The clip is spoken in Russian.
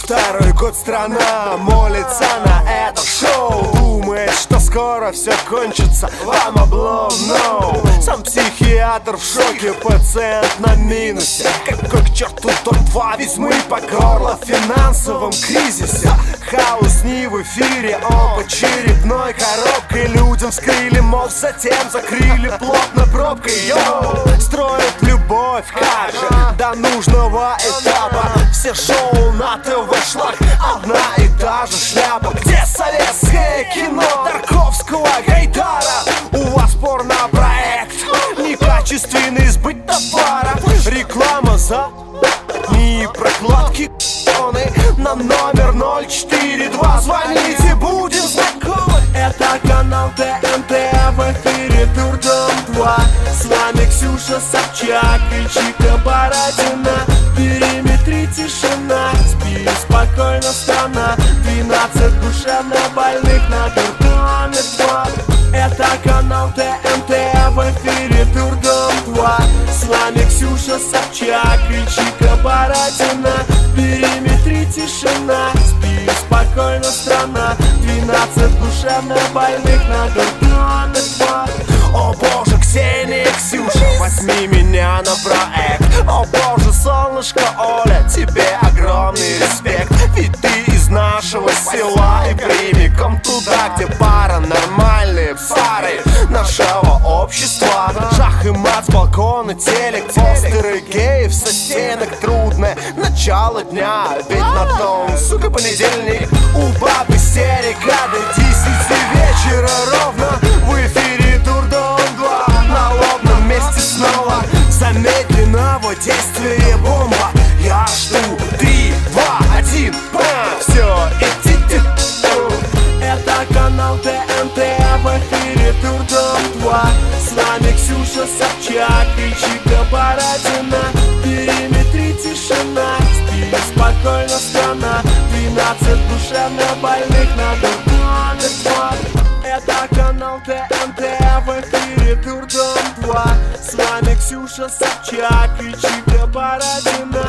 Второй год страна молится на это шоу. Думает, что скоро все кончится, вам облом, no. Сам психиатр в шоке, пациент на минусе. Какой к черту Дом-2, ведь мы по горло в финансовом кризисе. Хаос не в эфире, он под черепной коробкой. Людям вскрыли мозг, затем закрыли плотно пробкой. Йоу, строят любовь как же до нужного этапа. Все шоу на ТВ шлак, одна и та же шляпа. Где советское кино Тарковского, Гайдара? У вас порно-проект, некачественный сбыт товара. Реклама за не прокладки на номер 042. Звоните, будем знакомы. Это канал ТНТ, в эфире Дурдом-2. С вами Ксюша Собчак и Чика Бородина. В периметре тишина, спи спокойно, страна. 12 душевно больных на Дурдоме-2. Это канал ТНТ, в эфире Дурдом-2. С вами Ксюша Собчак и Чика Бородина. В периметре тишина, спи спокойно, страна. 12 душевно больных на Дурдоме-2. О боже, Ксения, Ксюша, возьми меня на проект. О боже, солнышко Оля, тебе огромный респект. Ведь ты из нашего села и прямиком туда, где паранормальные пары нашего общества. Шах и мат с балкона, телек, постеры геев со стенок. Трудное начало дня, ведь на том, сука, понедельник. У баб истерика до 10 вечера ровно. В эфире Дурдом-2, на лобном месте снова замедленного действия бомба. Я жду 3, 2, 1, бам! Все, идите. Это канал ТНТ, в эфире Дурдом-2. С вами Ксюша Собчак и Чика Бородина. В периметре тишина, спи спокойно, страна. 12 душевно больных на Дурдоме-2. Это канал ТНТ, в эфире Дурдом-2. С вами Ксюша Собчак и Чика Бородина.